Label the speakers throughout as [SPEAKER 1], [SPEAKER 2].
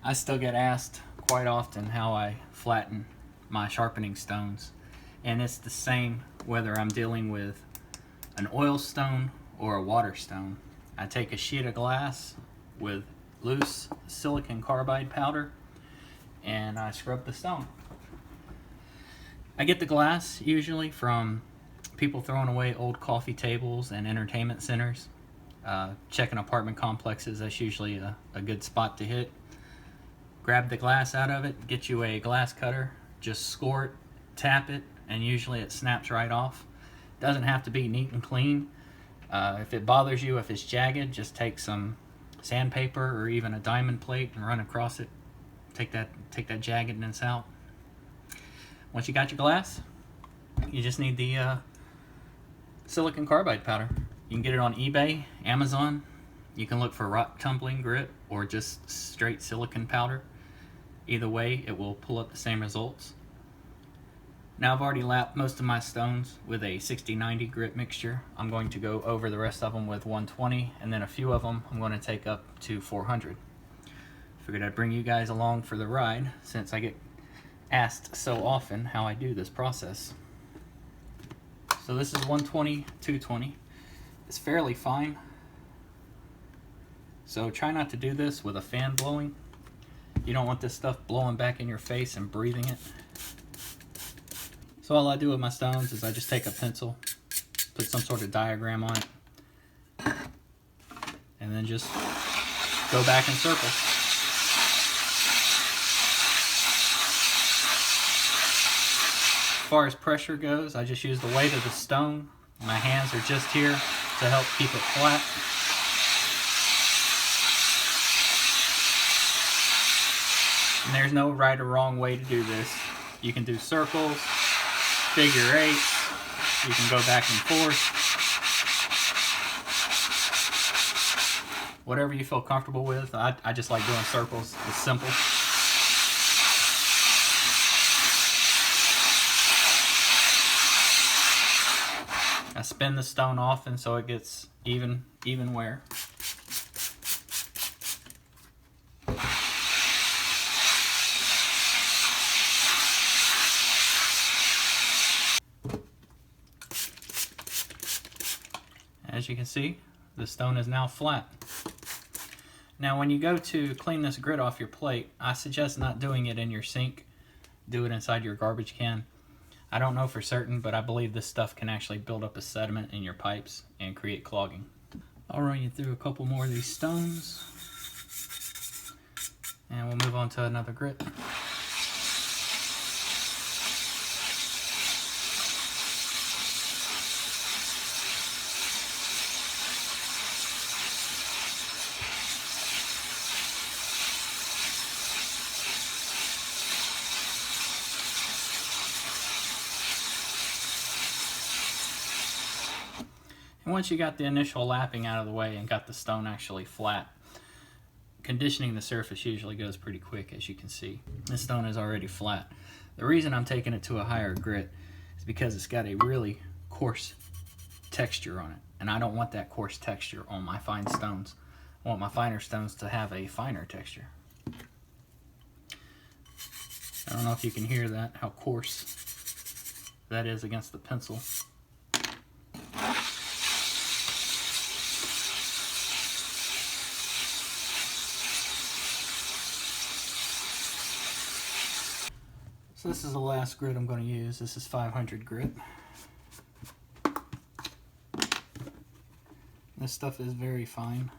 [SPEAKER 1] I still get asked quite often how I flatten my sharpening stones, and it's the same whether I'm dealing with an oil stone or a water stone. I take a sheet of glass with loose silicon carbide powder and I scrub the stone. I get the glass usually from people throwing away old coffee tables and entertainment centers. Checking apartment complexes, that's usually a good spot to hit. Grab the glass out of it, get you a glass cutter, just score it, tap it, and usually it snaps right off. Doesn't have to be neat and clean. If it bothers you, if it's jagged, just take some sandpaper or even a diamond plate and run across it. Take that jaggedness out. Once you got your glass, you just need the silicon carbide powder. You can get it on eBay, Amazon. You can look for rock tumbling grit or just straight silicon powder. Either way, it will pull up the same results. Now I've already lapped most of my stones with a 60-90 grit mixture. I'm going to go over the rest of them with 120, and then a few of them I'm going to take up to 400. Figured I'd bring you guys along for the ride since I get asked so often how I do this process. So this is 120, 220. It's fairly fine. So try not to do this with a fan blowing. You don't want this stuff blowing back in your face and breathing it. So all I do with my stones is I just take a pencil, put some sort of diagram on it, and then just go back in circles. As far as pressure goes, I just use the weight of the stone. My hands are just here to help keep it flat. And there's no right or wrong way to do this. You can do circles, figure eights, you can go back and forth. Whatever you feel comfortable with. I just like doing circles. It's simple. I spin the stone often so it gets even wear. As you can see, the stone is now flat. Now when you go to clean this grit off your plate, I suggest not doing it in your sink. Do it inside your garbage can. I don't know for certain, but I believe this stuff can actually build up a sediment in your pipes and create clogging. I'll run you through a couple more of these stones, and we'll move on to another grit. And once you got the initial lapping out of the way and got the stone actually flat, conditioning the surface usually goes pretty quick, as you can see. This stone is already flat. The reason I'm taking it to a higher grit is because it's got a really coarse texture on it, and I don't want that coarse texture on my fine stones. I want my finer stones to have a finer texture. I don't know if you can hear that, how coarse that is against the pencil. So this is the last grit I'm going to use. This is 500 grit. This stuff is very fine.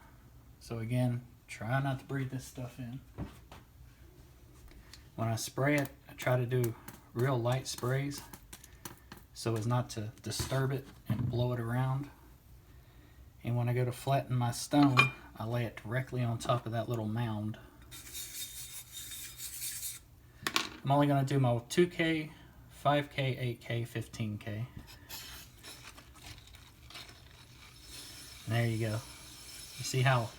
[SPEAKER 1] So again, try not to breathe this stuff in. When I spray it, I try to do real light sprays so as not to disturb it and blow it around. And when I go to flatten my stone, I lay it directly on top of that little mound. I'm only going to do my 2K, 5K, 8K, 15K. And there you go. You see how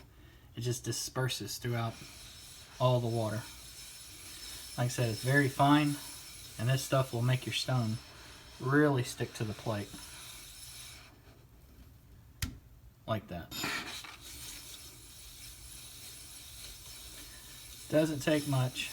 [SPEAKER 1] it just disperses throughout all the water. Like I said, it's very fine, and this stuff will make your stone really stick to the plate. Like that. Doesn't take much.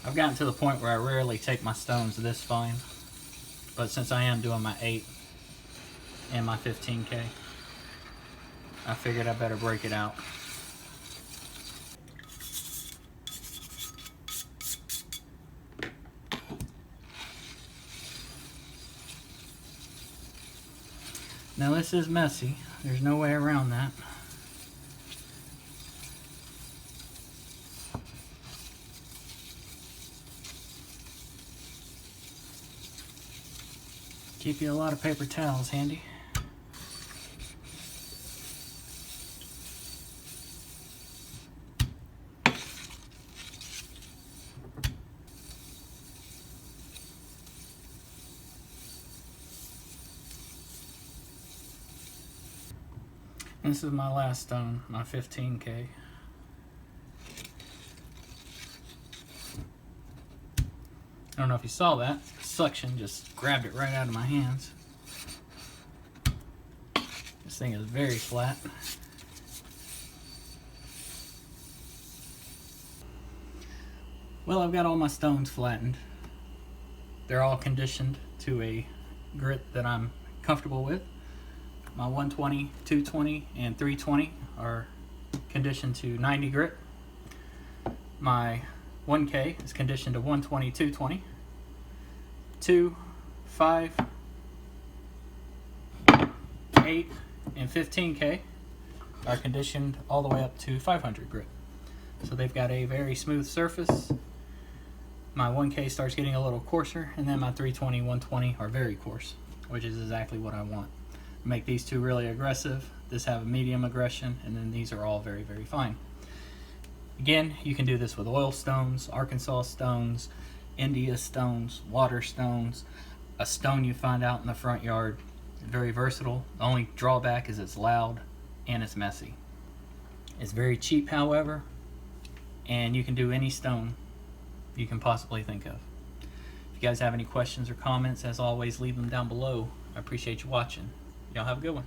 [SPEAKER 1] I've gotten to the point where I rarely take my stones this fine, but since I am doing my 8 and my 15K, I figured I better break it out. Now this is messy, there's no way around that. Keep you a lot of paper towels handy. This is my last stone, my 15K. I don't know if you saw that. Suction just grabbed it right out of my hands. This thing is very flat. Well, I've got all my stones flattened. They're all conditioned to a grit that I'm comfortable with. My 120, 220, and 320 are conditioned to 90 grit. My 1K is conditioned to 120, 220. 2, 5, 8, and 15K are conditioned all the way up to 500 grit. So they've got a very smooth surface. My 1K starts getting a little coarser, and then my 320, 120 are very coarse, which is exactly what I want. Make these two really aggressive, this have a medium aggression, and then these are all very, very fine. Again, you can do this with oil stones, Arkansas stones, India stones, water stones, a stone you find out in the front yard. Very versatile. The only drawback is it's loud and it's messy. It's very cheap, however, and you can do any stone you can possibly think of. If you guys have any questions or comments, as always, leave them down below. I appreciate you watching. Y'all have a good one.